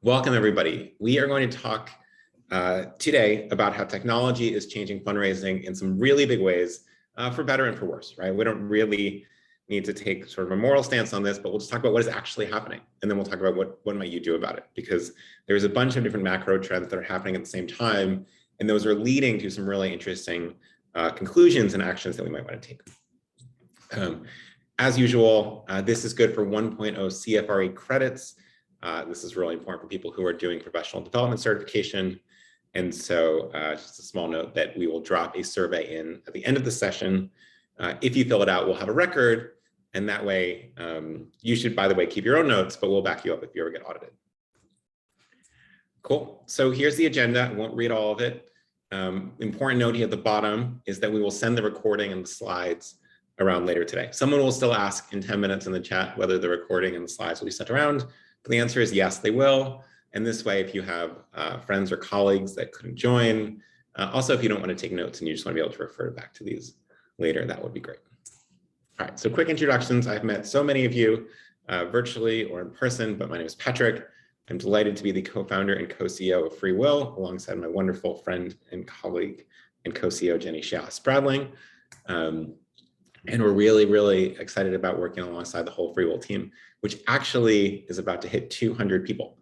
Welcome, everybody. We are going to talk today about how technology is changing fundraising in some really big ways, for better and for worse, right? We don't really need to take sort of a moral stance on this, but we'll just talk about what is actually happening. And then we'll talk about what might you do about it, because there's a bunch of different macro trends that are happening at the same time. And those are leading to some really interesting conclusions and actions that we might want to take. As usual, this is good for 1.0 CFRE credits. This is really important for people who are doing professional development certification. And so just a small note that we will drop a survey in at the end of the session. If you fill it out, we'll have a record. And that way, you should, by the way, keep your own notes, but we'll back you up if you ever get audited. Cool. So here's the agenda. I won't read all of it. Important note here at the bottom is that we will send the recording and the slides around later today. Someone will still ask in 10 minutes in the chat whether the recording and the slides will be sent around. But the answer is yes, they will. And this way, if you have friends or colleagues that couldn't join, also if you don't want to take notes and you just want to be able to refer back to these later, that would be great. All right, so quick introductions. I've met so many of you virtually or in person, but my name is Patrick. I'm delighted to be the co-founder and co-CEO of FreeWill, alongside my wonderful friend and colleague and co-CEO Jenny Shah-Spradling. And we're really, really excited about working alongside the whole FreeWill team, which actually is about to hit 200 people.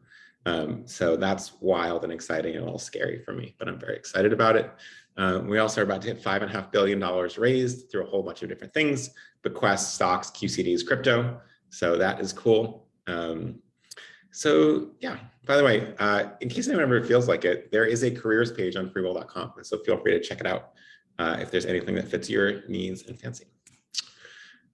So that's wild and exciting and a little scary for me, but I'm very excited about it. We also are about to hit $5.5 billion raised through a whole bunch of different things: bequests, stocks, QCDs, crypto. So that is cool. So yeah, by the way, in case anyone ever feels like it, there is a careers page on freewill.com. So feel free to check it out if there's anything that fits your needs and fancy.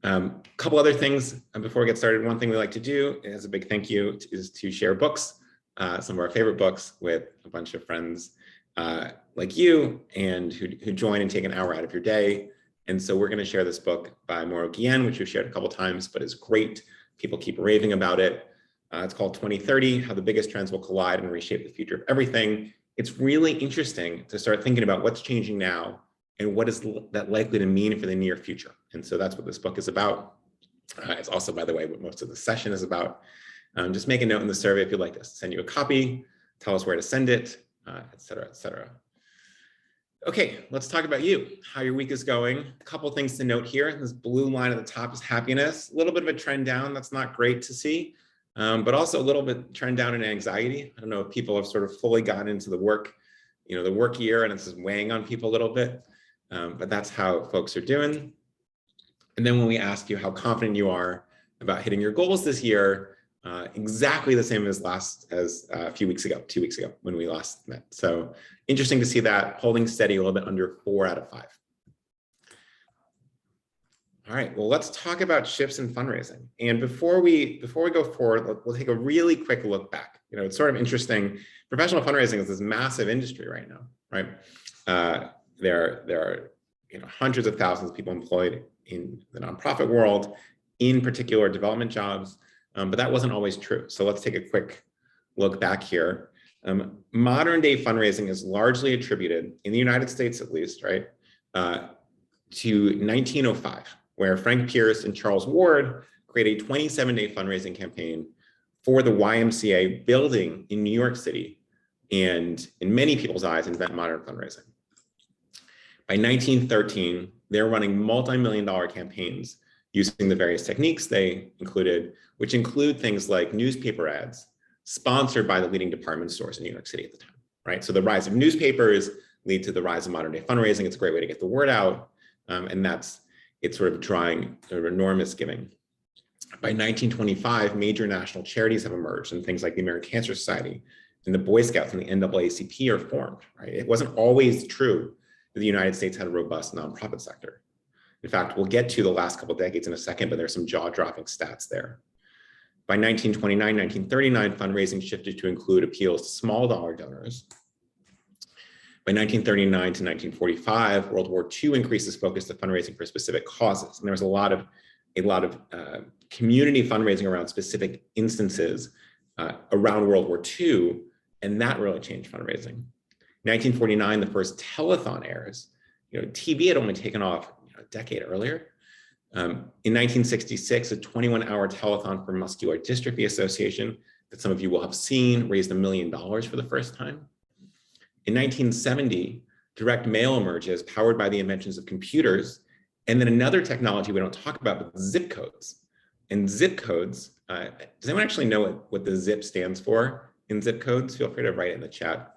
A couple other things before we get started. One thing we like to do as a big thank you is to share books, some of our favorite books, with a bunch of friends like you, and who join and take an hour out of your day. And so we're going to share this book by Mauro Guillen, which we've shared a couple times, but is great. People keep raving about it. It's called 2030, How the Biggest Trends Will Collide and Reshape the Future of Everything. It's really interesting to start thinking about what's changing now and what is that likely to mean for the near future. And so that's what this book is about. It's also, by the way, what most of the session is about. Just make a note in the survey if you'd like us to send you a copy, tell us where to send it, et cetera, et cetera. Okay, let's talk about you, how your week is going. A couple things to note here. This blue line at the top is happiness. A little bit of a trend down. That's not great to see, but also a little bit trend down in anxiety. I don't know if people have sort of fully gotten into the work year, and it's just weighing on people a little bit. But that's how folks are doing. And then when we ask you how confident you are about hitting your goals this year, exactly the same as a few weeks ago, 2 weeks ago, when we last met. So interesting to see that holding steady a little bit under 4 out of 5. All right, well, let's talk about shifts in fundraising. And before we go forward, we'll take a really quick look back. It's sort of interesting. Professional fundraising is this massive industry right now, right? There are hundreds of thousands of people employed in the nonprofit world, in particular development jobs, but that wasn't always true. So let's take a quick look back here. Modern day fundraising is largely attributed, in the United States at least, right, to 1905, where Frank Pierce and Charles Ward created a 27-day fundraising campaign for the YMCA building in New York City, and in many people's eyes, invent modern fundraising. By 1913, they're running multi-million-dollar campaigns using the various techniques they included, which include things like newspaper ads sponsored by the leading department stores in New York City at the time, right? So the rise of newspapers lead to the rise of modern day fundraising. It's a great way to get the word out. And it's sort of drawing enormous giving. By 1925, major national charities have emerged, and things like the American Cancer Society and the Boy Scouts and the NAACP are formed, right? It wasn't always true that the United States had a robust nonprofit sector. In fact, we'll get to the last couple of decades in a second, but there's some jaw-dropping stats there. By 1929, 1939, fundraising shifted to include appeals to small dollar donors. By 1939 to 1945, World War II increases focus to fundraising for specific causes. And there was a lot of community fundraising around specific instances around World War II, and that really changed fundraising. 1949, the first telethon airs. TV had only taken off a decade earlier. In 1966, a 21-hour telethon for Muscular Dystrophy Association, that some of you will have seen, raised $1 million for the first time. In 1970, direct mail emerges, powered by the inventions of computers, and then another technology we don't talk about, but zip codes. And zip codes, does anyone actually know what the zip stands for in zip codes? Feel free to write it in the chat.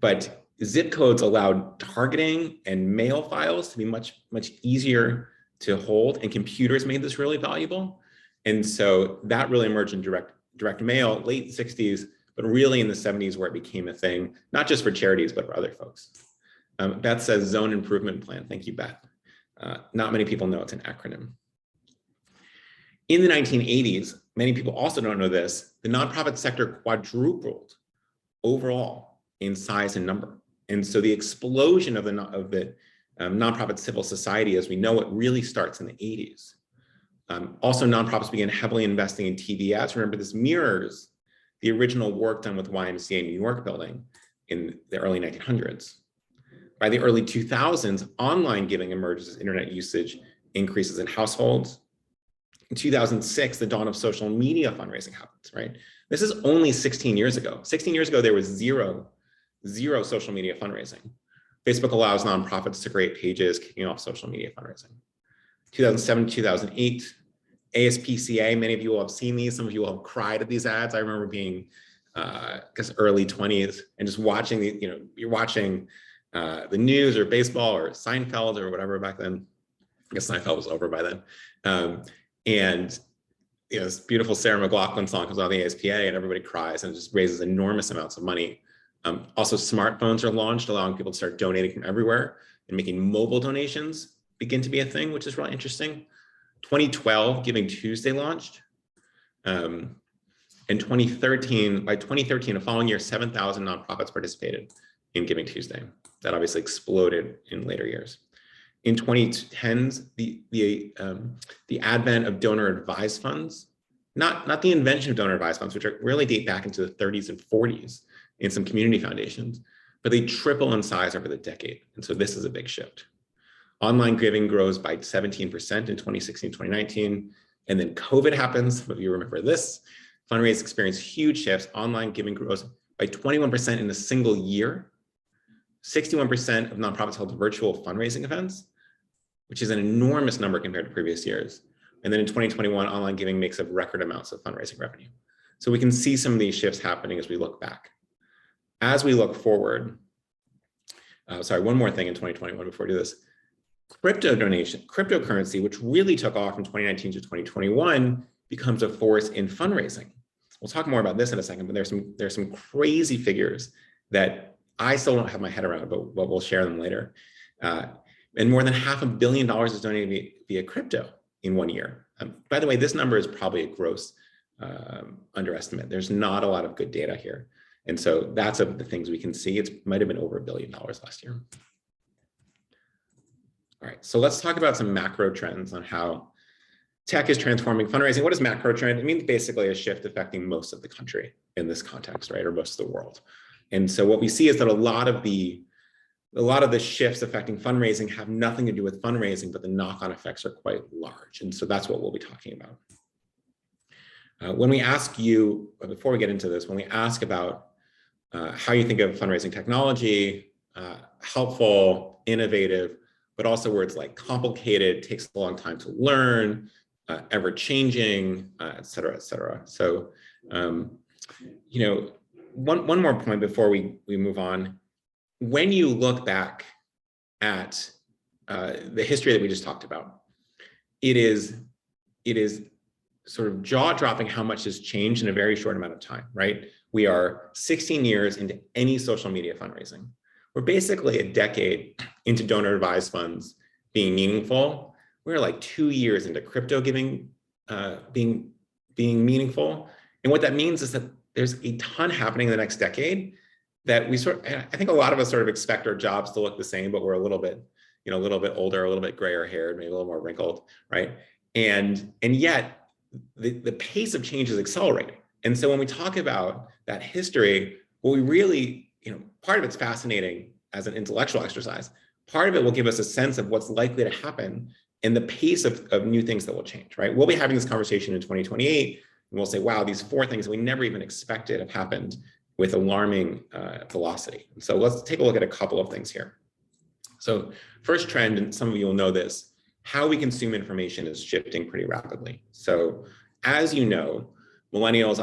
But zip codes allowed targeting and mail files to be much, much easier to hold, and computers made this really valuable. And so that really emerged in direct mail, late 60s, but really in the 70s where it became a thing, not just for charities, but for other folks. Beth says zone improvement plan. Thank you, Beth. Not many people know it's an acronym. In the 1980s, many people also don't know this, the nonprofit sector quadrupled overall in size and number. And so the explosion of the nonprofit civil society as we know it really starts in the 80s. Also, nonprofits began heavily investing in TV ads. Remember, this mirrors the original work done with YMCA New York building in the early 1900s. By the early 2000s, online giving emerges as internet usage increases in households. In 2006, the dawn of social media fundraising happens, right? This is only 16 years ago. 16 years ago, there was zero social media fundraising. Facebook allows nonprofits to create pages kicking off social media fundraising. 2007, 2008, ASPCA, many of you will have seen these. Some of you will have cried at these ads. I remember being, I guess, early 20s and just watching you're watching the news or baseball or Seinfeld or whatever back then. I guess Seinfeld was over by then. And this beautiful Sarah McLachlan song comes on the ASPA and everybody cries and it just raises enormous amounts of money. Also, smartphones are launched, allowing people to start donating from everywhere and making mobile donations begin to be a thing, which is really interesting. 2012, Giving Tuesday launched. In 2013, by 2013, the following year, 7,000 nonprofits participated in Giving Tuesday. That obviously exploded in later years. In 2010s, the advent of donor-advised funds, not the invention of donor-advised funds, which really date back into the 30s and 40s in some community foundations, but they triple in size over the decade. And so this is a big shift. Online giving grows by 17% in 2016, 2019, and then COVID happens. Some of you remember this. Fundraise experienced huge shifts. Online giving grows by 21% in a single year. 61% of nonprofits held virtual fundraising events, which is an enormous number compared to previous years. And then in 2021, online giving makes up record amounts of fundraising revenue. So we can see some of these shifts happening as we look back. As we look forward, one more thing in 2021 before we do this. Cryptocurrency, which really took off from 2019 to 2021, becomes a force in fundraising. We'll talk more about this in a second, but there's some crazy figures that I still don't have my head around, but we'll share them later. And more than $500 million is donated via crypto in 1 year. By the way, this number is probably a gross underestimate. There's not a lot of good data here. And so that's the things we can see. It might have been over $1 billion last year. All right, so let's talk about some macro trends on how tech is transforming fundraising. What is macro trend? It means basically a shift affecting most of the country in this context, right, or most of the world. And so what we see is that a lot of the shifts affecting fundraising have nothing to do with fundraising, but the knock-on effects are quite large. And so that's what we'll be talking about. When we ask you, before we get into this, when we ask about how you think of fundraising technology, helpful, innovative, but also words like complicated, takes a long time to learn, ever-changing, et cetera, et cetera. So, one more point before we move on. When you look back at the history that we just talked about, it is sort of jaw-dropping how much has changed in a very short amount of time, right? We are 16 years into any social media fundraising. We're basically a decade into donor-advised funds being meaningful. We're like 2 years into crypto giving being meaningful. And what that means is that there's a ton happening in the next decade that I think a lot of us sort of expect our jobs to look the same, but we're a little bit older, a little bit grayer haired, maybe a little more wrinkled, right? And yet the pace of change is accelerating. And so when we talk about that history, what we really, part of it's fascinating as an intellectual exercise. Part of it will give us a sense of what's likely to happen and the pace of new things that will change, right? We'll be having this conversation in 2028. And we'll say, wow, these 4 things we never even expected have happened with alarming velocity. And so let's take a look at a couple of things here. So first trend, and some of you will know this, how we consume information is shifting pretty rapidly. So as you know, millennials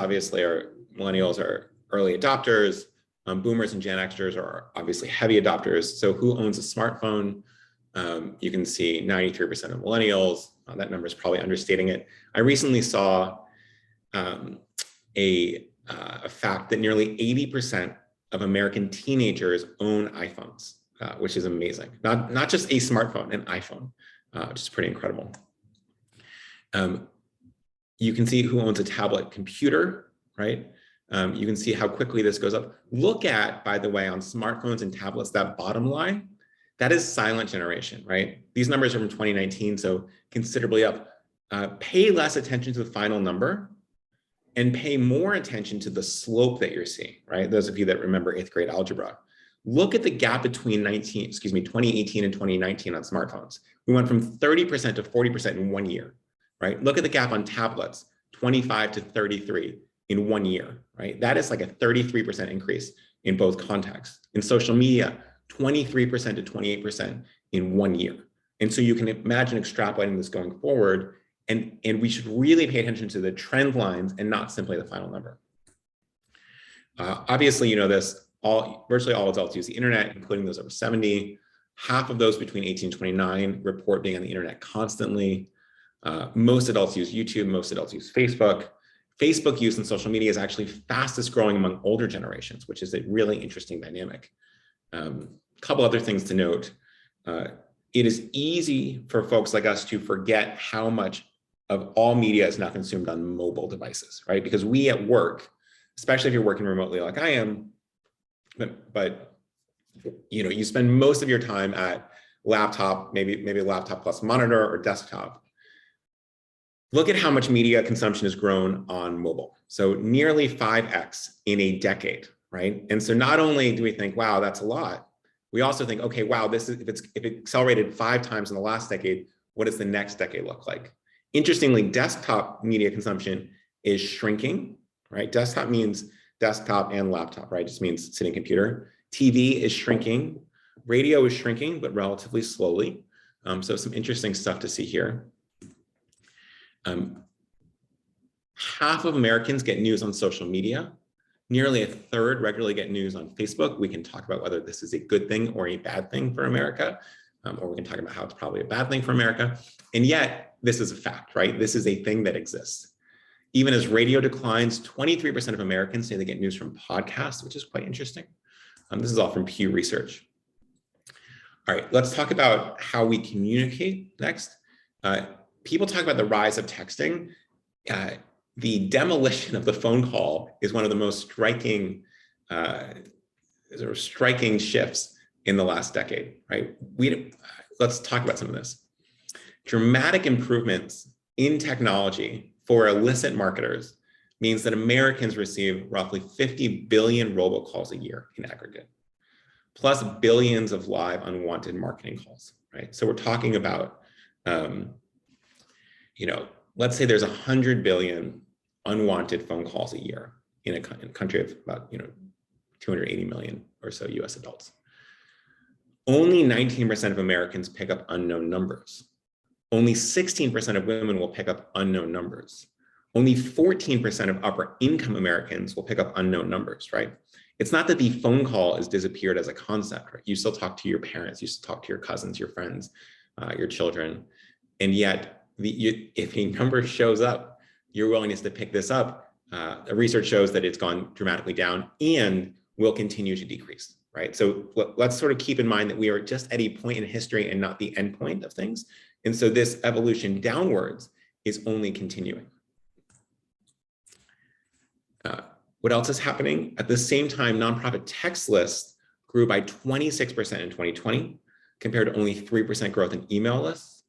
are early adopters. Boomers and Gen Xers are obviously heavy adopters. So who owns a smartphone? You can see 93% of millennials. That number is probably understating it. I recently saw a fact that nearly 80% of American teenagers own iPhones, which is amazing. Not just a smartphone, an iPhone, which is pretty incredible. You can see who owns a tablet computer, right? You can see how quickly this goes up. Look at, by the way, on smartphones and tablets, that bottom line, that is silent generation, right? These numbers are from 2019, so considerably up. Pay less attention to the final number and pay more attention to the slope that you're seeing, right? Those of you that remember 8th grade algebra. Look at the gap between 2018 and 2019 on smartphones. We went from 30% to 40% in 1 year, right? Look at the gap on tablets, 25 to 33 in 1 year, right? That is like a 33% increase in both contexts. In social media, 23% to 28% in 1 year. And so you can imagine extrapolating this going forward, and we should really pay attention to the trend lines and not simply the final number. Obviously, you know this, virtually all adults use the internet, including those over 70. Half of those between 18 and 29 report being on the internet constantly. Most adults use YouTube, most adults use Facebook. Facebook use in social media is actually fastest growing among older generations, which is a really interesting dynamic. Couple other things to note. It is easy for folks like us to forget how much of all media is now consumed on mobile devices, right? Because we at work, especially if you're working remotely like I am, but you know, you spend most of your time at laptop, maybe a laptop plus monitor or desktop. Look at how much media consumption has grown on mobile. So nearly 5x in a decade, right? And so not only do we think, wow, that's a lot, we also think, okay, wow, this is if it accelerated 5 times in the last decade, what does the next decade look like? Interestingly, desktop media consumption is shrinking, right? Desktop means desktop and laptop, right? It just means sitting computer. TV is shrinking. Radio is shrinking, but relatively slowly. So some interesting stuff to see here. Half of Americans get news on social media. Nearly a third regularly get news on Facebook. We can talk about whether this is a good thing or a bad thing for America, or we can talk about how it's probably a bad thing for America. And yet, this is a fact, right? This is a thing that exists. Even as radio declines, 23% of Americans say they get news from podcasts, which is quite interesting. This is all from Pew Research. All right, let's talk about how we communicate next. People talk about the rise of texting. The demolition of the phone call is one of the most striking shifts in the last decade, right? Let's talk about some of this. Dramatic improvements in technology for illicit marketers means that Americans receive roughly 50 billion robocalls a year in aggregate, plus billions of live unwanted marketing calls, right? So we're talking about, let's say there's 100 billion unwanted phone calls a year in a country of about 280 million or so US adults. Only 19% of Americans pick up unknown numbers. Only 16% of women will pick up unknown numbers. Only 14% of upper income Americans will pick up unknown numbers, right? It's not that the phone call has disappeared as a concept, right? You still talk to your parents, you still talk to your cousins, your friends, your children. And yet, if a number shows up, your willingness to pick this up, research shows that it's gone dramatically down and will continue to decrease, right? So let's sort of keep in mind that we are just at a point in history and not the end point of things. And so this evolution downwards is only continuing. What else is happening? At the same time, nonprofit text lists grew by 26% in 2020, compared to only 3% growth in email lists.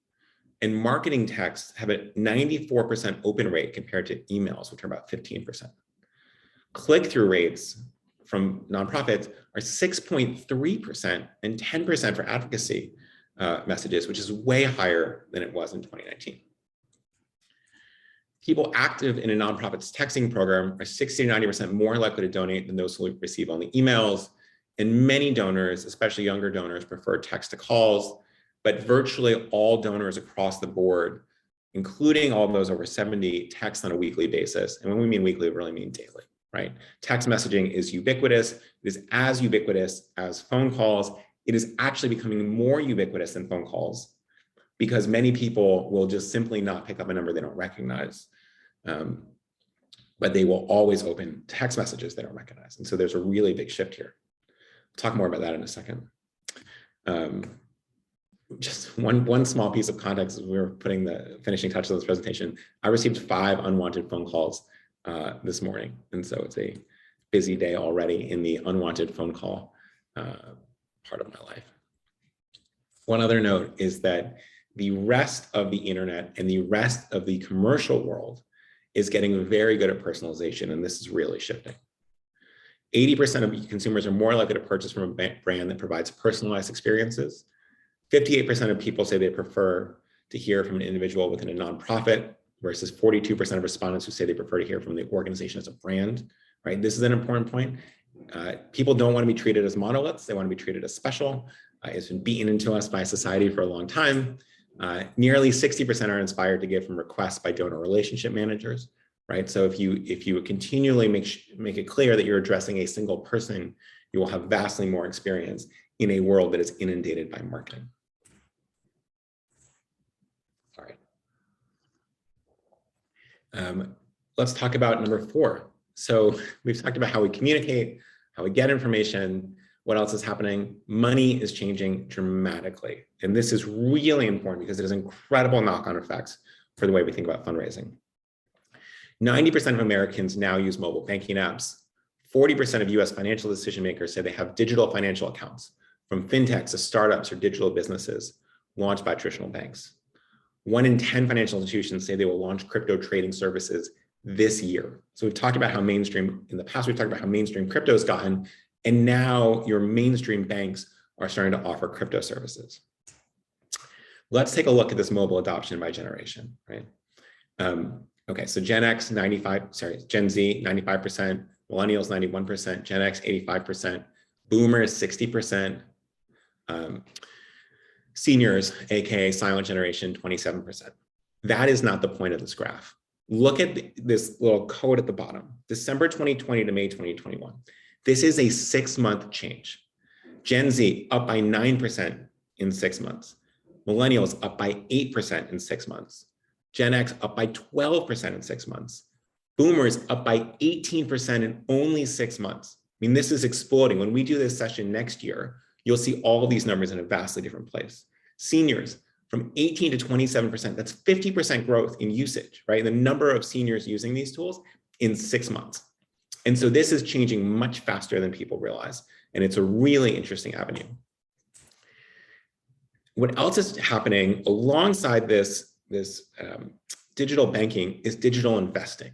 And marketing texts have a 94% open rate compared to emails, which are about 15%. Click-through rates from nonprofits are 6.3% and 10% for advocacy messages, which is way higher than it was in 2019. People active in a nonprofit's texting program are 60 to 90% more likely to donate than those who receive only emails. And many donors, especially younger donors, prefer text to calls, but virtually all donors across the board, including all those over 70, text on a weekly basis. And when we mean weekly, we really mean daily, right? Text messaging is ubiquitous. It is as ubiquitous as phone calls. It is actually becoming more ubiquitous than phone calls because many people will just simply not pick up a number they don't recognize. But they will always open text messages they don't recognize. And so there's a really big shift here. We'll talk more about that in a second. Just one small piece of context as we were putting the finishing touches on this presentation. I received 5 unwanted phone calls this morning. And so it's a busy day already in the unwanted phone call part of my life. One other note is that the rest of the internet and the rest of the commercial world is getting very good at personalization, and this is really shifting. 80% of consumers are more likely to purchase from a brand that provides personalized experiences. 58% of people say they prefer to hear from an individual within a nonprofit, versus 42% of respondents who say they prefer to hear from the organization as a brand, right? This is an important point. People don't want to be treated as monoliths. They want to be treated as special. It's been beaten into us by society for a long time. Nearly 60% are inspired to give from requests by donor relationship managers, right? So if you continually make it clear that you're addressing a single person, you will have vastly more experience in a world that is inundated by marketing. All right. Let's talk about number 4. So we've talked about how we communicate, how we get information. What else is happening? Money is changing dramatically. And this is really important because it has incredible knock-on effects for the way we think about fundraising. 90% of Americans now use mobile banking apps. 40% of US financial decision makers say they have digital financial accounts, from fintechs to startups or digital businesses launched by traditional banks. 1 in 10 financial institutions say they will launch crypto trading services this year. So we've talked about how mainstream, in the past, we've talked about how mainstream crypto has gotten, and now your mainstream banks are starting to offer crypto services. Let's take a look at this mobile adoption by generation, right? Okay, so Gen Z, 95%, millennials, 91%, Gen X, 85%, boomers, 60%, seniors, AKA silent generation, 27%. That is not the point of this graph. Look at this little code at the bottom, December 2020 to May 2021. This is a 6-month change. Gen Z up by 9% in 6 months. Millennials up by 8% in 6 months. Gen X up by 12% in 6 months. Boomers up by 18% in only 6 months. I mean, this is exploding. When we do this session next year, you'll see all these numbers in a vastly different place. Seniors from 18 to 27%, that's 50% growth in usage, right? The number of seniors using these tools in 6 months. And so this is changing much faster than people realize. And it's a really interesting avenue. What else is happening alongside this digital banking is digital investing.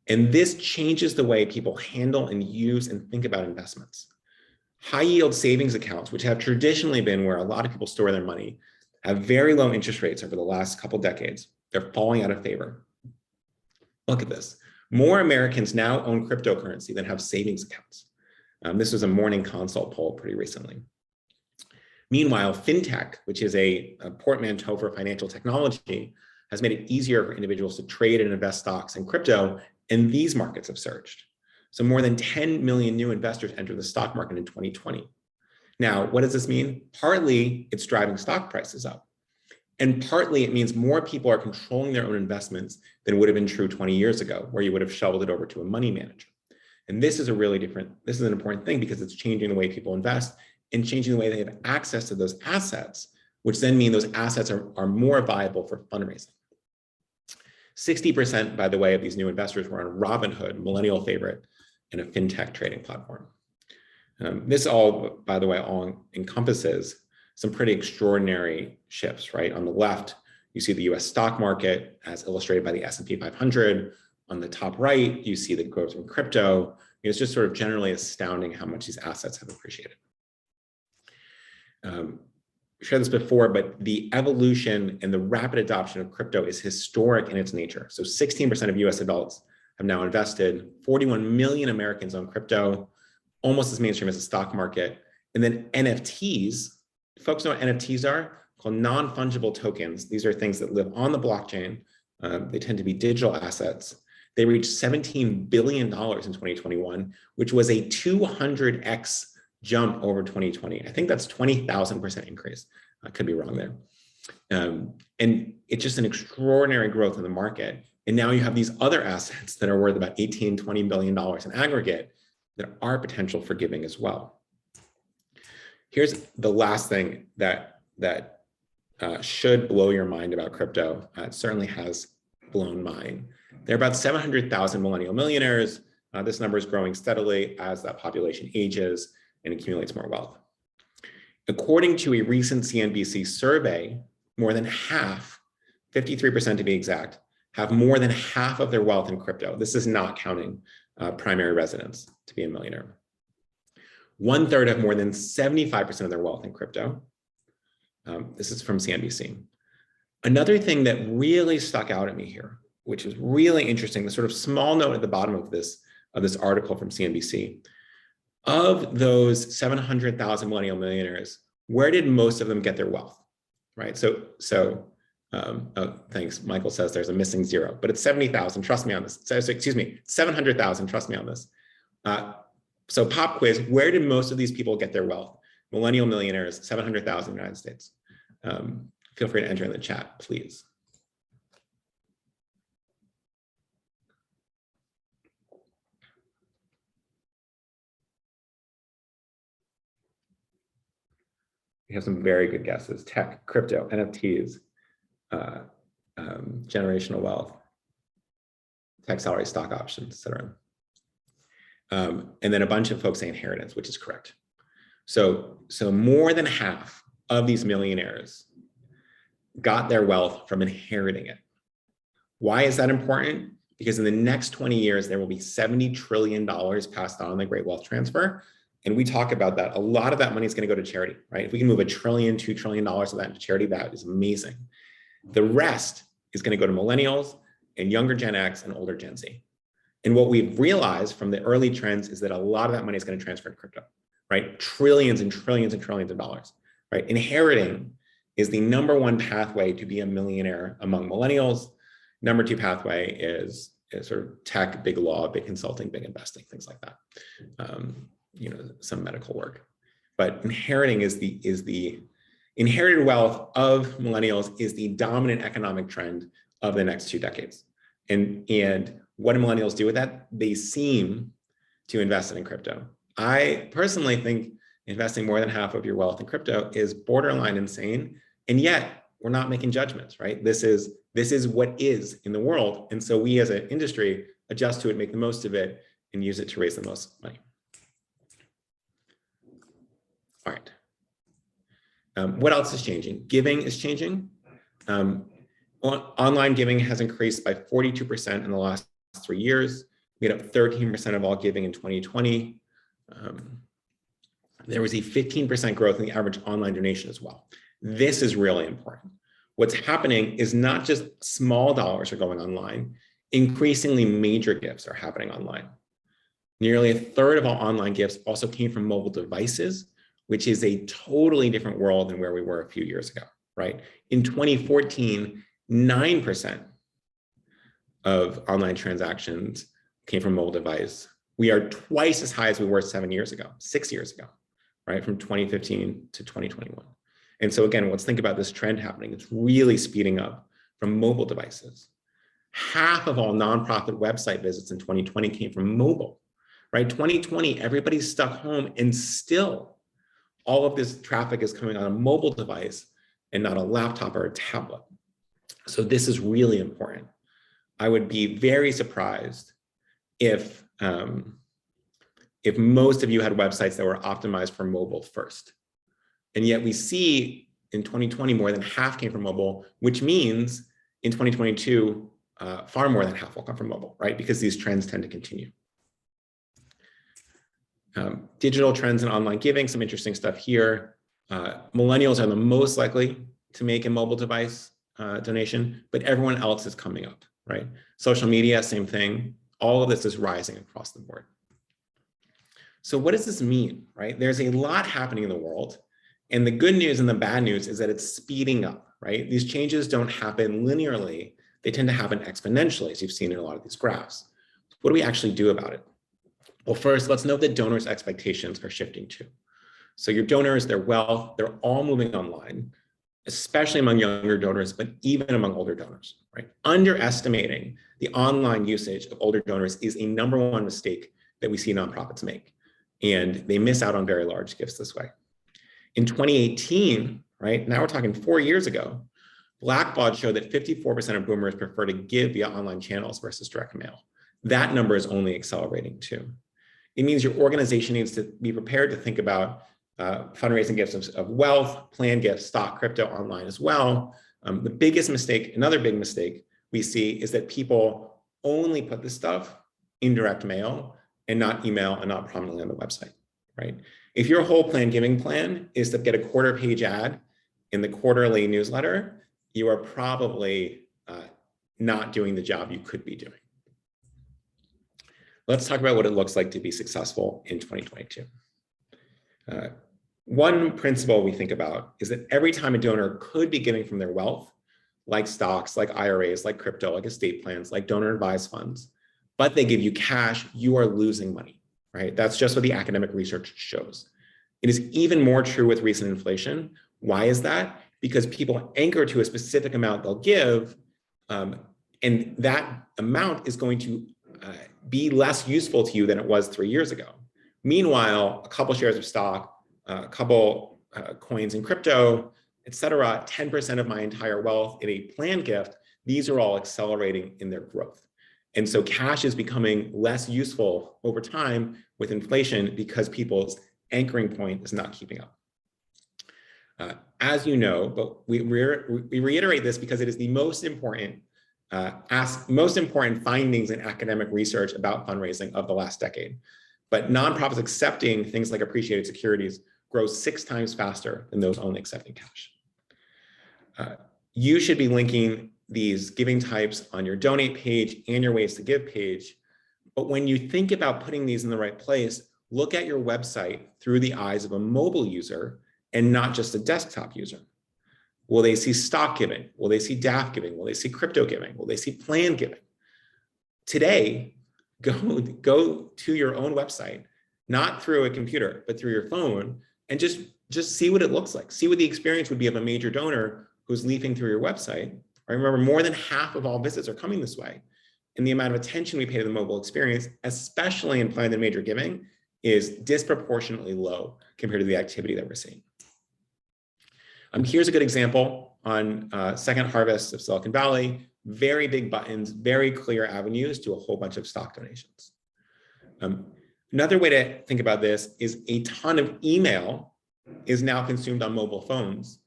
And this changes the way people handle and use and think about investments. High yield savings accounts, which have traditionally been where a lot of people store their money, have very low interest rates over the last couple decades. They're falling out of favor. Look at this. More Americans now own cryptocurrency than have savings accounts. This was a Morning Consult poll pretty recently. Meanwhile, fintech, which is a portmanteau for financial technology, has made it easier for individuals to trade and invest stocks and crypto, and these markets have surged. So more than 10 million new investors entered the stock market in 2020. Now, what does this mean? Partly, it's driving stock prices up. And partly, it means more people are controlling their own investments than would have been true 20 years ago, where you would have shoveled it over to a money manager. And this is this is an important thing because it's changing the way people invest and changing the way they have access to those assets, which then mean those assets are more viable for fundraising. 60%, by the way, of these new investors were on Robinhood, millennial favorite, and a fintech trading platform. This all, by the way, all encompasses some pretty extraordinary shifts, right? On the left, you see the US stock market as illustrated by the S&P 500. On the top right, you see the growth in crypto. It's just sort of generally astounding how much these assets have appreciated. shared this before, but the evolution and the rapid adoption of crypto is historic in its nature. So 16% of US adults have now invested, 41 million Americans own crypto, almost as mainstream as the stock market. And then NFTs, folks know what NFTs are? Called non-fungible tokens. These are things that live on the blockchain. They tend to be digital assets. They reached $17 billion in 2021, which was a 200x jump over 2020. I think that's 20,000% increase. I could be wrong there. And it's just an extraordinary growth in the market. And now you have these other assets that are worth about $18, $20 billion in aggregate that are potential for giving as well. Here's the last thing that should blow your mind about crypto. It certainly has blown mine. There are about 700,000 millennial millionaires. This number is growing steadily as that population ages and accumulates more wealth. According to a recent CNBC survey, more than half, 53% to be exact, have more than half of their wealth in crypto. This is not counting primary residence to be a millionaire. 1/3 have more than 75% of their wealth in crypto. This is from CNBC. Another thing that really stuck out at me here, which is really interesting, the sort of small note at the bottom of this article from CNBC, of those 700,000 millennial millionaires, where did most of them get their wealth, right? Oh, thanks. Michael says there's a missing zero, but it's 70,000. Trust me on this. So, excuse me, 700,000. Trust me on this. So pop quiz, where did most of these people get their wealth? Millennial millionaires, 700,000 in the United States. Feel free to enter in the chat, please. We have some very good guesses: tech, crypto, NFTs, generational wealth, tech salary, stock options, etc. And then a bunch of folks say inheritance, which is correct. So more than half of these millionaires got their wealth from inheriting it. Why is that important? Because in the next 20 years, there will be $70 trillion passed on the Great Wealth Transfer. And we talk about that. A lot of that money is going to go to charity, right? If we can move $1 trillion, $2 trillion of that into charity, that is amazing. The rest is going to go to millennials and younger Gen X and older Gen Z. And what we've realized from the early trends is that a lot of that money is going to transfer to crypto, right? Trillions and trillions and trillions of dollars, right? Inheriting is the #1 pathway to be a millionaire among millennials. #2 pathway is sort of tech, big law, big consulting, big investing, things like that. Some medical work. But inheriting is the inherited wealth of millennials is the dominant economic trend of the next 2 decades. And what do millennials do with that? They seem to invest in crypto. I personally think investing more than half of your wealth in crypto is borderline insane. And yet we're not making judgments, right? This is what is in the world. And so we as an industry adjust to it, make the most of it, and use it to raise the most money. All right. What else is changing? Giving is changing. Online giving has increased by 42% in the last 3 years, made up 13% of all giving in 2020. There was a 15% growth in the average online donation as well. This is really important. What's happening is not just small dollars are going online, increasingly major gifts are happening online. Nearly 1/3 of all online gifts also came from mobile devices, which is a totally different world than where we were a few years ago, right? In 2014, 9% of online transactions came from mobile device. We are twice as high as we were 6 years ago, right? From 2015 to 2021. And so again, let's think about this trend happening. It's really speeding up from mobile devices. Half of all nonprofit website visits in 2020 came from mobile, right? 2020, everybody's stuck home, and still all of this traffic is coming on a mobile device and not a laptop or a tablet. So this is really important. I would be very surprised if most of you had websites that were optimized for mobile first. And yet we see in 2020, more than half came from mobile, which means in 2022, far more than half will come from mobile, right? Because these trends tend to continue. Digital trends and online giving, some interesting stuff here. Millennials are the most likely to make a mobile device donation, but everyone else is coming up, right? Social media, same thing. All of this is rising across the board. So what does this mean, right? There's a lot happening in the world. And the good news and the bad news is that it's speeding up, right? These changes don't happen linearly. They tend to happen exponentially, as you've seen in a lot of these graphs. What do we actually do about it? Well, first, let's note that donors' expectations are shifting too. So your donors, their wealth, they're all moving online, especially among younger donors, but even among older donors, right? Underestimating the online usage of older donors is a #1 mistake that we see nonprofits make. And they miss out on very large gifts this way. In 2018, right, now we're talking 4 years ago, Blackbaud showed that 54% of boomers prefer to give via online channels versus direct mail. That number is only accelerating too. It means your organization needs to be prepared to think about fundraising gifts of wealth, planned gifts, stock, crypto, online as well. The biggest mistake, another big mistake we see is that people only put this stuff in direct mail and not email and not prominently on the website, right? If your whole planned giving plan is to get a quarter-page ad in the quarterly newsletter, you are probably not doing the job you could be doing. Let's talk about what it looks like to be successful in 2022. One principle we think about is that every time a donor could be giving from their wealth, like stocks, like IRAs, like crypto, like estate plans, like donor advised funds, but they give you cash, you are losing money, right? That's just what the academic research shows. It is even more true with recent inflation. Why is that? Because people anchor to a specific amount they'll give, and that amount is going to be less useful to you than it was 3 years ago. Meanwhile, a couple shares of stock, a couple coins in crypto, et cetera, 10% of my entire wealth in a planned gift, these are all accelerating in their growth. And so cash is becoming less useful over time with inflation because people's anchoring point is not keeping up. As you know, but we reiterate this because it is the most important findings in academic research about fundraising of the last decade. But nonprofits accepting things like appreciated securities grows 6 times faster than those only accepting cash. You should be linking these giving types on your donate page and your ways to give page. But when you think about putting these in the right place, look at your website through the eyes of a mobile user and not just a desktop user. Will they see stock giving? Will they see DAF giving? Will they see crypto giving? Will they see planned giving? Today, go to your own website, not through a computer, but through your phone, and just see what it looks like. See what the experience would be of a major donor who's leafing through your website. I remember more than half of all visits are coming this way. And the amount of attention we pay to the mobile experience, especially in planned and major giving, is disproportionately low compared to the activity that we're seeing. Here's a good example on Second Harvest of Silicon Valley. Very big buttons, very clear avenues to a whole bunch of stock donations. Another way to think about this is a ton of email is now consumed on mobile phones.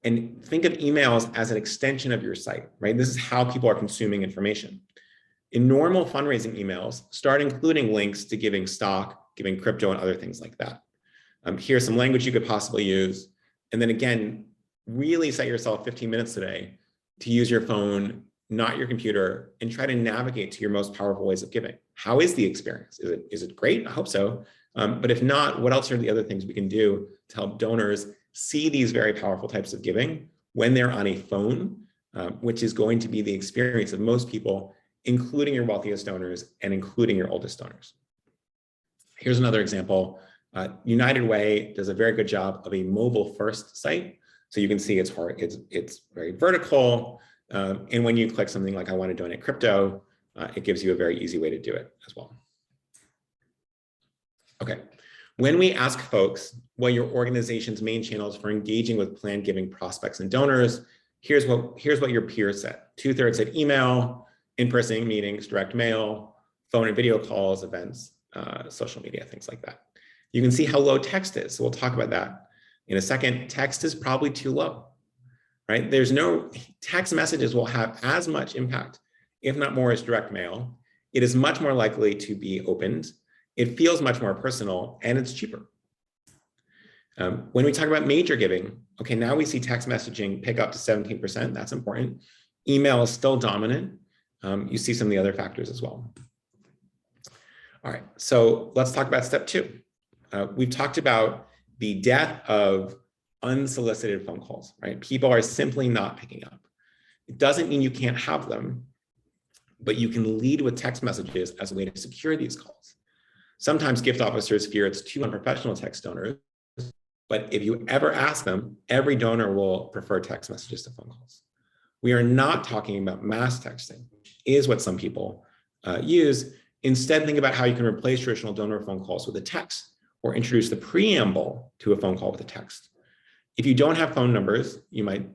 And think of emails as an extension of your site, right? This is how people are consuming information. In normal fundraising emails, start including links to giving stock, giving crypto, and other things like that. Here's some language you could possibly use. And then again, really set yourself 15 minutes today to use your phone, not your computer, and try to navigate to your most powerful ways of giving. How is the experience? Is it great? I hope so. But if not, what else are the other things we can do to help donors see these very powerful types of giving when they're on a phone, which is going to be the experience of most people, including your wealthiest donors and including your oldest donors. Here's another example. United Way does a very good job of a mobile-first site. So you can see it's very vertical. And when you click something like I want to donate crypto, it gives you a very easy way to do it as well. Okay. When we ask folks what your organization's main channels for engaging with planned giving prospects and donors, here's what your peers said. 2/3 said email, in-person meetings, direct mail, phone and video calls, events, social media, things like that. You can see how low text is. So we'll talk about that in a second. Text is probably too low, right? There's no text messages will have as much impact, if not more, as direct mail. It is much more likely to be opened. It feels much more personal, and it's cheaper. When we talk about major giving, okay, now we see text messaging pick up to 17%. That's important. Email is still dominant. You see some of the other factors as well. All right, so let's talk about step 2. We've talked about the death of unsolicited phone calls, right? People are simply not picking up. It doesn't mean you can't have them, but you can lead with text messages as a way to secure these calls. Sometimes gift officers fear it's too unprofessional text donors, but if you ever ask them, every donor will prefer text messages to phone calls. We are not talking about mass texting, which is what some people use. Instead, think about how you can replace traditional donor phone calls with a text or introduce the preamble to a phone call with a text. If you don't have phone numbers, you might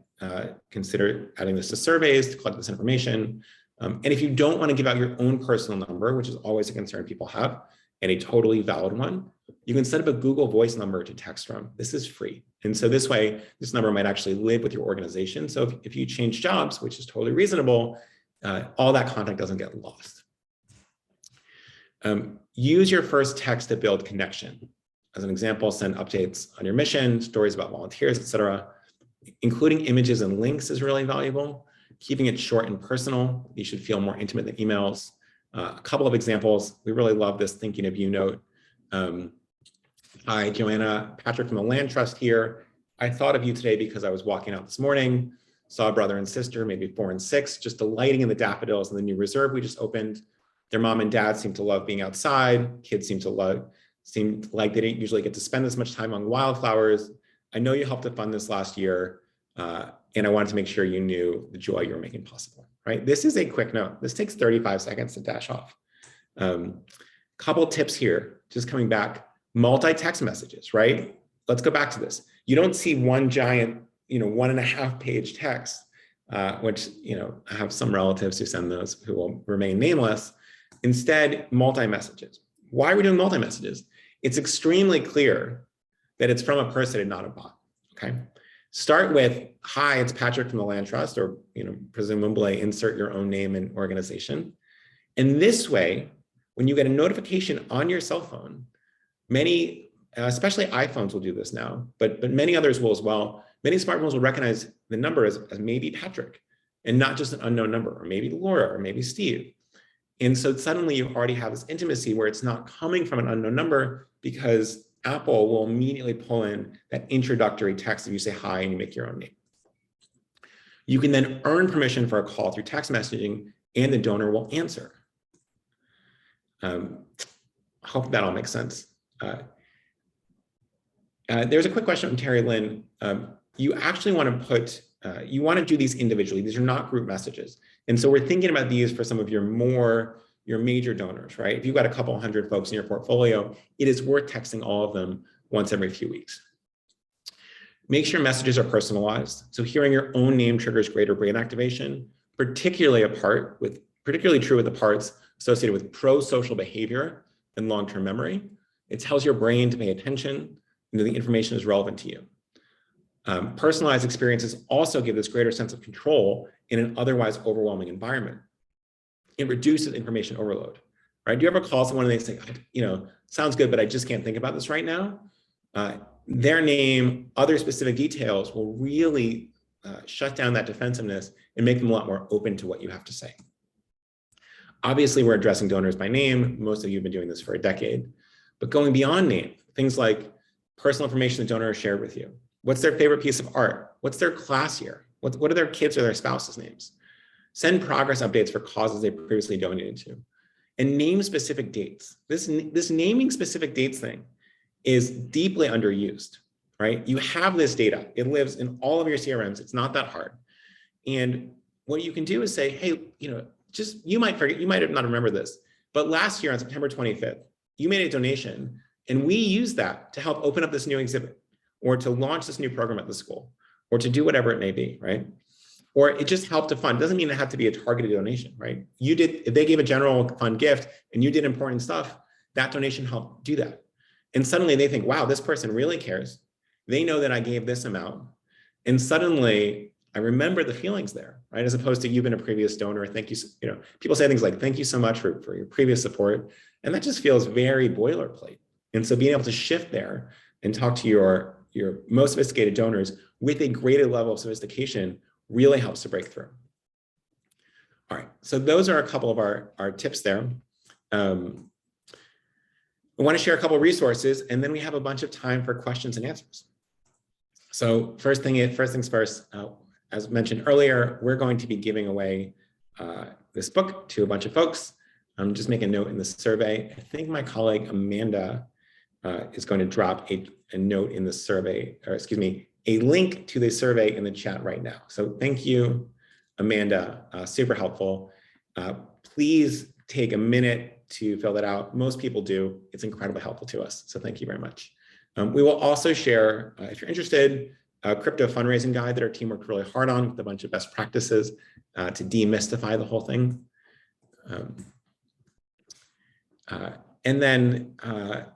consider adding this to surveys to collect this information. And if you don't want to give out your own personal number, which is always a concern people have, and a totally valid one, you can set up a Google Voice number to text from. This is free. And so this way, this number might actually live with your organization. So if you change jobs, which is totally reasonable, all that contact doesn't get lost. Use your first text to build connection. As an example, send updates on your mission, stories about volunteers, etc. Including images and links is really valuable. Keeping it short and personal. You should feel more intimate than emails. A couple of examples. We really love this thinking of you note. Hi, Joanna, Patrick from the Land Trust here. I thought of you today because I was walking out this morning, saw a brother and sister, maybe 4 and 6, just delighting in the daffodils in the new reserve we just opened. Their mom and dad seem to love being outside. Kids seem like they didn't usually get to spend this much time on wildflowers. I know you helped to fund this last year, and I wanted to make sure you knew the joy you were making possible, right? This is a quick note. This takes 35 seconds to dash off. Couple tips here, just coming back, multi-text messages, right? Let's go back to this. You don't see one giant, 1.5 page text, which, I have some relatives who send those who will remain nameless. Instead, multi-messages. Why are we doing multi-messages? It's extremely clear that it's from a person and not a bot, okay? Start with, hi, it's Patrick from the Land Trust, or presumably insert your own name and organization. And this way, when you get a notification on your cell phone, many, especially iPhones will do this now, but many others will as well. Many smartphones will recognize the number as maybe Patrick and not just an unknown number, or maybe Laura, or maybe Steve. And so suddenly you already have this intimacy where it's not coming from an unknown number, because Apple will immediately pull in that introductory text if you say hi and you make your own name. You can then earn permission for a call through text messaging, and the donor will answer. I hope that all makes sense. There's a quick question from Terry Lynn. You actually want to put, you want to do these individually. These are not group messages. And so we're thinking about these for some of your major donors, right? If you've got a couple hundred folks in your portfolio, it is worth texting all of them once every few weeks. Make sure messages are personalized. So hearing your own name triggers greater brain activation, particularly true with the parts associated with pro-social behavior and long-term memory. It tells your brain to pay attention, and the information is relevant to you. Personalized experiences also give this greater sense of control in an otherwise overwhelming environment. It reduces information overload, right? Do you ever call someone and they say, sounds good, but I just can't think about this right now? Their name, other specific details will really shut down that defensiveness and make them a lot more open to what you have to say. Obviously, we're addressing donors by name. Most of you have been doing this for a decade, but going beyond name, things like personal information the donor has shared with you. What's their favorite piece of art? What's their class year? What are their kids or their spouses' names? Send progress updates for causes they previously donated to. And name specific dates. This naming specific dates thing is deeply underused, right? You have this data. It lives in all of your CRMs. It's not that hard. And what you can do is say, hey, you might forget, you might not remember this, but last year on September 25th, you made a donation, and we used that to help open up this new exhibit, or to launch this new program at the school, or to do whatever it may be, right? Or it just helped to fund. Doesn't mean it had to be a targeted donation, right? If they gave a general fund gift and you did important stuff, that donation helped do that. And suddenly they think, wow, this person really cares. They know that I gave this amount. And suddenly I remember the feelings there, right? As opposed to you've been a previous donor. Thank you. People say things like, thank you so much for your previous support. And that just feels very boilerplate. And so being able to shift there and talk to your your most sophisticated donors with a graded level of sophistication really helps to break through. All right, so those are a couple of our tips there. I want to share a couple of resources, and then we have a bunch of time for questions and answers. So first things first, as mentioned earlier, we're going to be giving away this book to a bunch of folks. Just make a note in the survey. I think my colleague Amanda is going to drop a note in the survey, or excuse me, a link to the survey in the chat right now. So thank you, Amanda, super helpful. Please take a minute to fill that out. Most people do. It's incredibly helpful to us. So thank you very much. We will also share, if you're interested, a crypto fundraising guide that our team worked really hard on with a bunch of best practices to demystify the whole thing. And then a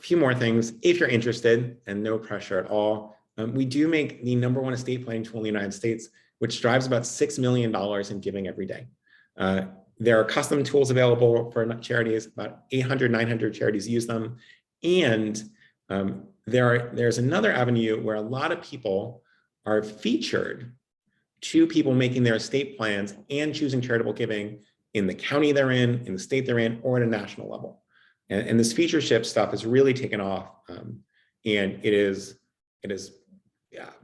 few more things, if you're interested, and no pressure at all. We do make the #1 estate planning tool in the United States, which drives about $6 million in giving every day. There are custom tools available for charities. About 800, 900 charities use them. And there's another avenue where a lot of people are featured to people making their estate plans and choosing charitable giving in the county they're in the state they're in, or at a national level. And this featureship stuff has really taken off. And it is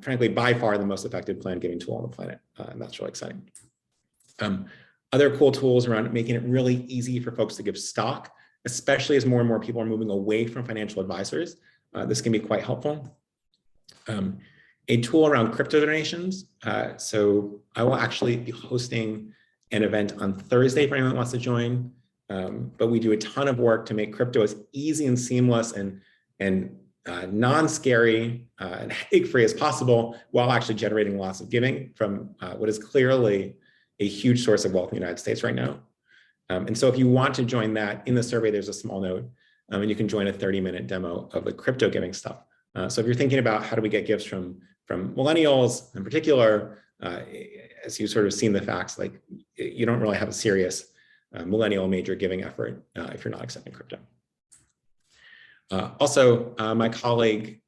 frankly, by far the most effective plan giving tool on the planet. And that's really exciting. Other cool tools around making it really easy for folks to give stock, especially as more and more people are moving away from financial advisors. This can be quite helpful. A tool around crypto donations. So I will actually be hosting an event on Thursday for anyone who wants to join. But we do a ton of work to make crypto as easy and seamless and non-scary and headache-free as possible, while actually generating lots of giving from what is clearly a huge source of wealth in the United States right now. And so if you want to join that, in the survey, there's a small note, and you can join a 30-minute demo of the crypto giving stuff. So if you're thinking about how do we get gifts from millennials in particular, as you've sort of seen the facts, like you don't really have a serious millennial major giving effort if you're not accepting crypto. Also, my colleague,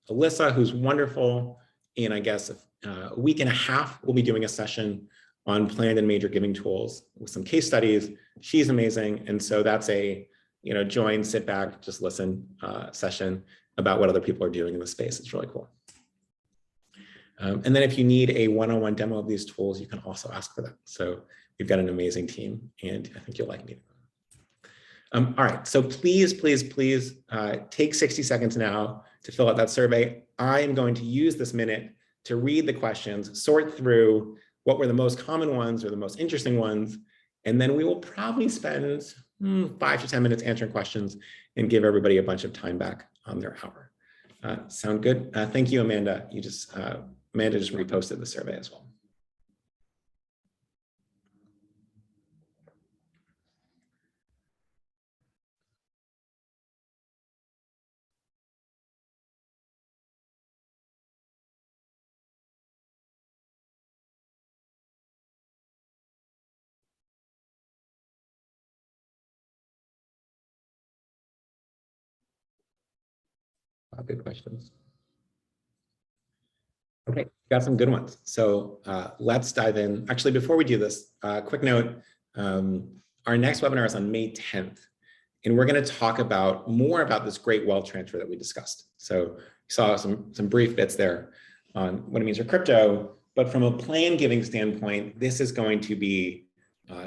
Alyssa, who's wonderful, in I guess a week and a half, we'll be doing a session on planned and major giving tools with some case studies. She's amazing. And so that's a, join, sit back, just listen session about what other people are doing in the space. It's really cool. And then if you need a one-on-one demo of these tools, you can also ask for that. So we've got an amazing team, and I think you'll like meeting them. All right, so please take 60 seconds now to fill out that survey. I am going to use this minute to read the questions, sort through what were the most common ones or the most interesting ones, and then we will probably spend 5 to 10 minutes answering questions and give everybody a bunch of time back on their hour. Sound good? Thank you, Amanda. Amanda just reposted the survey as well. Good questions. Okay, got some good ones. So let's dive in. Actually, before we do this, quick note, our next webinar is on May 10th, and we're going to talk more about this great wealth transfer that we discussed. So you saw some brief bits there on what it means for crypto, but from a planned giving standpoint, this is going to be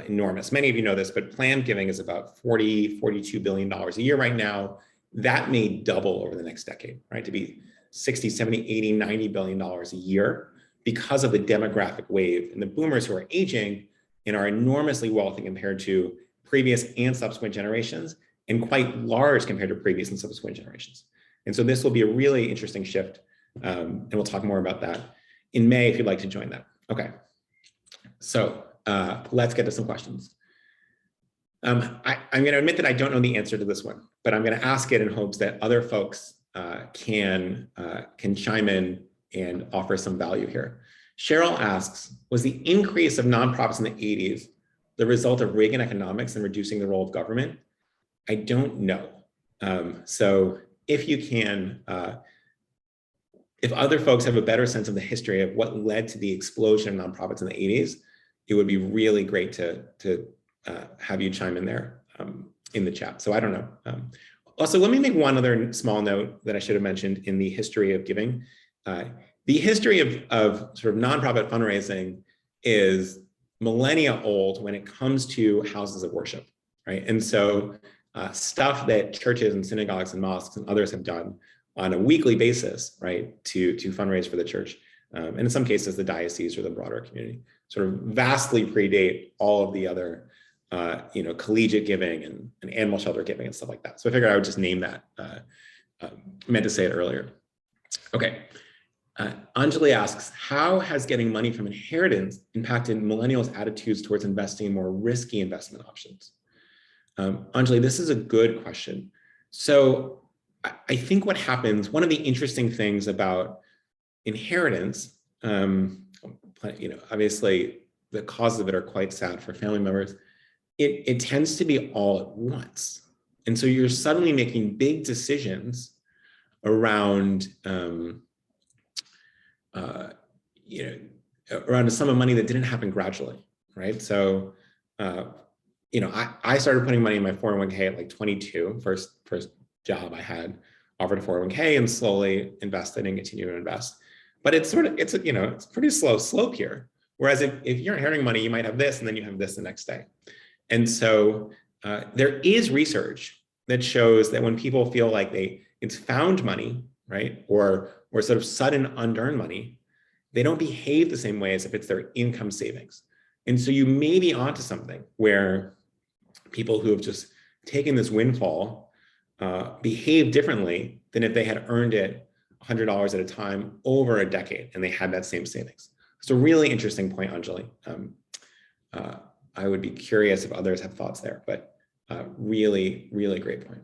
enormous. Many of you know this, but planned giving is about $42 billion a year right now. That may double over the next decade, right? To be 60, 70, 80, 90 billion dollars a year, because of the demographic wave and the boomers who are aging and are enormously wealthy compared to previous and subsequent generations, and quite large compared to previous and subsequent generations. And so this will be a really interesting shift. And we'll talk more about that in May if you'd like to join that. Okay, so let's get to some questions. I'm going to admit that I don't know the answer to this one, but I'm going to ask it in hopes that other folks can chime in and offer some value here. Cheryl asks, was the increase of nonprofits in the 80s the result of Reagan economics and reducing the role of government? I don't know. So if you can if other folks have a better sense of the history of what led to the explosion of nonprofits in the 80s, it would be really great to have you chime in there in the chat. So I don't know. Also, let me make one other small note that I should have mentioned in the history of giving. The history of sort of nonprofit fundraising is millennia old when it comes to houses of worship, right? And so stuff that churches and synagogues and mosques and others have done on a weekly basis, right, to fundraise for the church, and in some cases the diocese or the broader community, sort of vastly predate all of the other, collegiate giving and animal shelter giving and stuff like that. So I figured I would just name that. Meant to say it earlier. Okay. Anjali asks, how has getting money from inheritance impacted millennials' attitudes towards investing in more risky investment options? Anjali, this is a good question. So I think what happens, one of the interesting things about inheritance, obviously the causes of it are quite sad for family members. It tends to be all at once. And so you're suddenly making big decisions around, around a sum of money that didn't happen gradually, right? So, I started putting money in my 401k at like 22, first job I had, offered a 401k and slowly invested and continue to invest. But it's pretty slow slope here. Whereas if you're inheriting money, you might have this and then you have this the next day. And so there is research that shows that when people feel like it's found money, right? Or sort of sudden unearned money, they don't behave the same way as if it's their income savings. And so you may be onto something where people who have just taken this windfall behave differently than if they had earned it $100 at a time over a decade and they had that same savings. It's a really interesting point, Anjali. I would be curious if others have thoughts there, but really, really great point.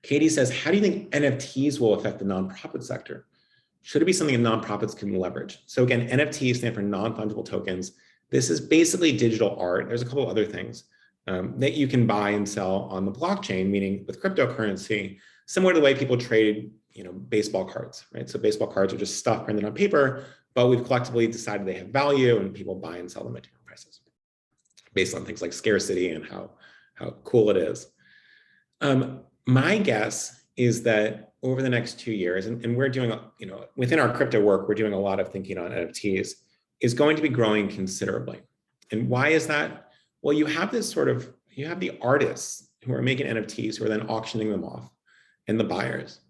Katie says, how do you think NFTs will affect the nonprofit sector? Should it be something that nonprofits can leverage? So again, NFTs stand for non-fungible tokens. This is basically digital art. There's a couple of other things that you can buy and sell on the blockchain, meaning with cryptocurrency, similar to the way people trade, baseball cards, right? So baseball cards are just stuff printed on paper, but we've collectively decided they have value and people buy and sell them at different prices based on things like scarcity and how cool it is. My guess is that over the next 2 years, and we're doing, within our crypto work, we're doing a lot of thinking on NFTs, is going to be growing considerably. And why is that? Well, you have the artists who are making NFTs who are then auctioning them off and the buyers.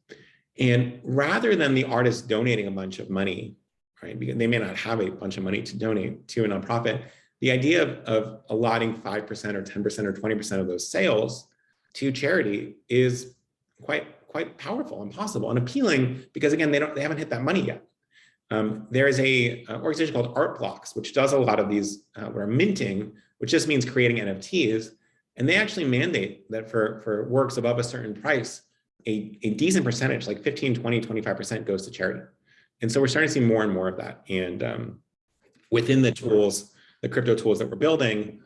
And rather than the artists donating a bunch of money, right, because they may not have a bunch of money to donate to a nonprofit, the idea of allotting 5% or 10% or 20% of those sales to charity is quite powerful and possible and appealing because, again, they haven't hit that money yet. There is a organization called Art Blocks, which does a lot of these, we're minting, which just means creating NFTs. And they actually mandate that for works above a certain price, a decent percentage, like 15, 20, 25% goes to charity. And so we're starting to see more and more of that. And within the tools, the crypto tools that we're building,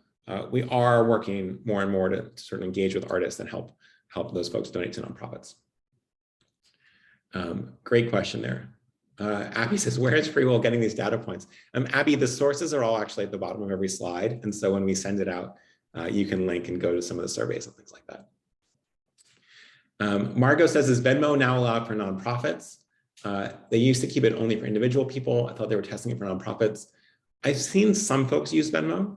we are working more and more to sort of engage with artists and help those folks donate to nonprofits. Great question there. Abby says, where is FreeWill getting these data points? Abby, the sources are all actually at the bottom of every slide. And so when we send it out, you can link and go to some of the surveys and things like that. Margot says, is Venmo now allowed for nonprofits? They used to keep it only for individual people. I thought they were testing it for nonprofits. I've seen some folks use Venmo.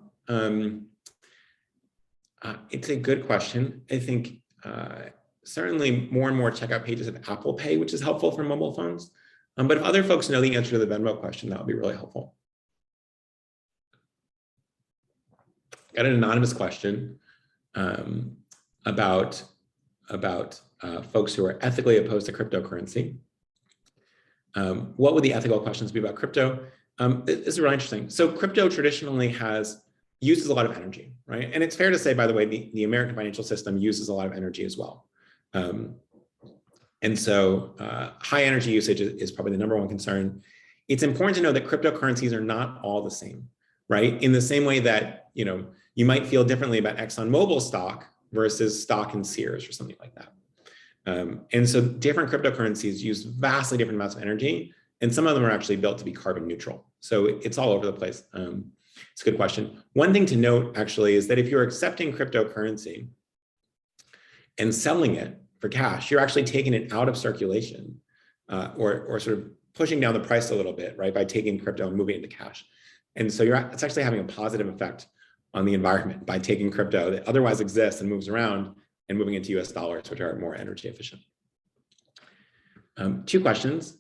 It's a good question. I think certainly more and more checkout pages have Apple Pay, which is helpful for mobile phones. But if other folks know the answer to the Venmo question, that would be really helpful. Got an anonymous question about folks who are ethically opposed to cryptocurrency. What would the ethical questions be about crypto? This is really interesting. So crypto traditionally uses a lot of energy, right? And it's fair to say, by the way, the American financial system uses a lot of energy as well. And so high energy usage is probably the number one concern. It's important to know that cryptocurrencies are not all the same, right? In the same way that, you might feel differently about ExxonMobil stock versus stock in Sears or something like that. And so different cryptocurrencies use vastly different amounts of energy, and some of them are actually built to be carbon neutral. So it's all over the place. It's a good question. One thing to note actually is that if you're accepting cryptocurrency and selling it for cash, you're actually taking it out of circulation or sort of pushing down the price a little bit, right, by taking crypto and moving it into cash. And so it's actually having a positive effect on the environment by taking crypto that otherwise exists and moves around and moving into US dollars, which are more energy efficient. 2 questions.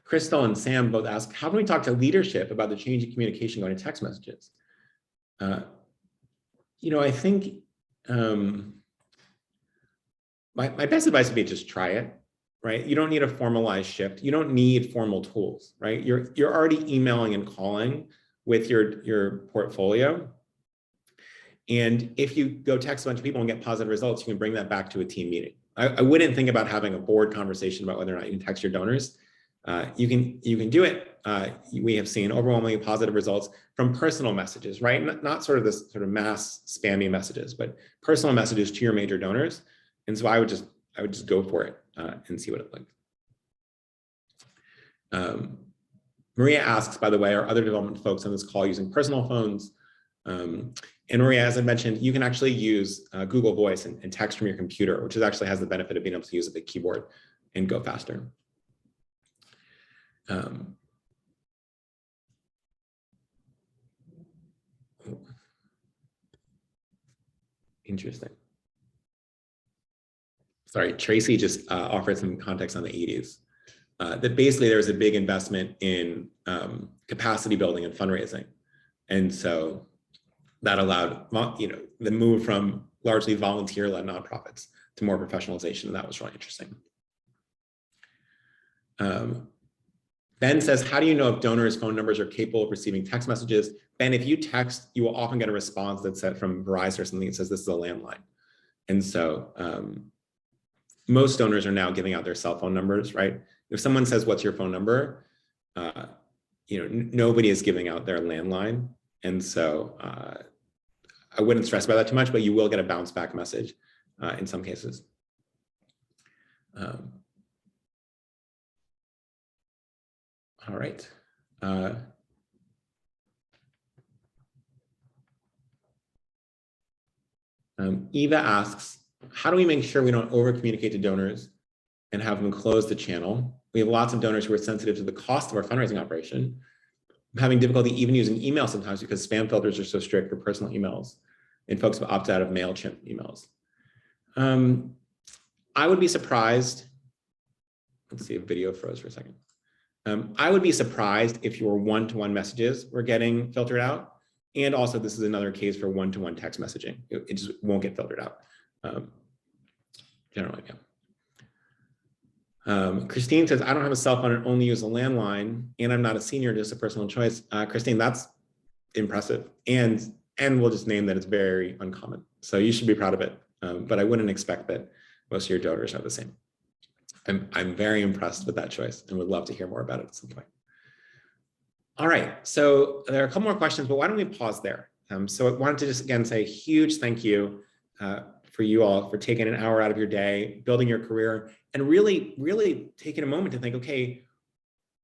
Crystal and Sam both ask, how can we talk to leadership about the change in communication going to text messages? I think my best advice would be just try it, right? You don't need a formalized shift. You don't need formal tools, right? You're already emailing and calling with your portfolio. And if you go text a bunch of people and get positive results, you can bring that back to a team meeting. I wouldn't think about having a board conversation about whether or not you can text your donors. You can do it. We have seen overwhelmingly positive results from personal messages, right? Not sort of this sort of mass spammy messages, but personal messages to your major donors. And so I would just go for it and see what it like. Maria asks, by the way, are other development folks on this call using personal phones? And Maria, as I mentioned, you can actually use Google Voice and text from your computer, which actually has the benefit of being able to use a big keyboard and go faster. Interesting. Sorry, Tracy just offered some context on the 80s. That basically there was a big investment in capacity building and fundraising. And so that allowed the move from largely volunteer-led nonprofits to more professionalization, and that was really interesting. Ben says, how do you know if donors' phone numbers are capable of receiving text messages? Ben, if you text, you will often get a response that's set from Verizon or something that says this is a landline. And so most donors are now giving out their cell phone numbers, right? If someone says, what's your phone number? Nobody is giving out their landline. And so I wouldn't stress about that too much, but you will get a bounce back message in some cases. All right. Eva asks, how do we make sure we don't over communicate to donors and have them close the channel? We have lots of donors who are sensitive to the cost of our fundraising operation. I'm having difficulty even using email sometimes because spam filters are so strict for personal emails and folks have opted out of MailChimp emails. I would be surprised. Let's see if video froze for a second. I would be surprised if your one-to-one messages were getting filtered out. And also this is another case for one-to-one text messaging. It just won't get filtered out. Generally, yeah. Christine says, I don't have a cell phone and only use a landline, and I'm not a senior, just a personal choice. Christine, that's impressive. And we'll just name that it's very uncommon. So you should be proud of it. But I wouldn't expect that most of your donors are the same. I'm very impressed with that choice and would love to hear more about it at some point. All right, so there are a couple more questions, but why don't we pause there? So I wanted to just again say a huge thank you for you all for taking an hour out of your day, building your career, and really taking a moment to think, okay,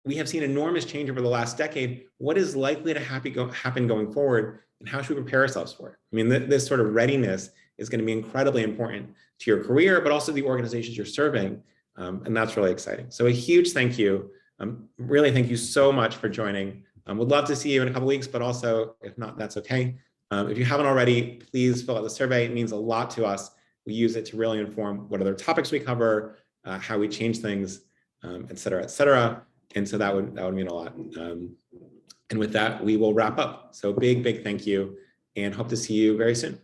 we have seen enormous change over the last decade. What is likely to happen going forward, and how should we prepare ourselves for it? I mean, this sort of readiness is going to be incredibly important to your career, but also the organizations you're serving. And that's really exciting. So a huge thank you. Really, thank you so much for joining. Would love to see you in a couple of weeks, but also if not, that's okay. If you haven't already, please fill out the survey. It means a lot to us. We use it to really inform what other topics we cover, how we change things, et cetera, et cetera. And so that would mean a lot. And with that, we will wrap up. So big thank you and hope to see you very soon.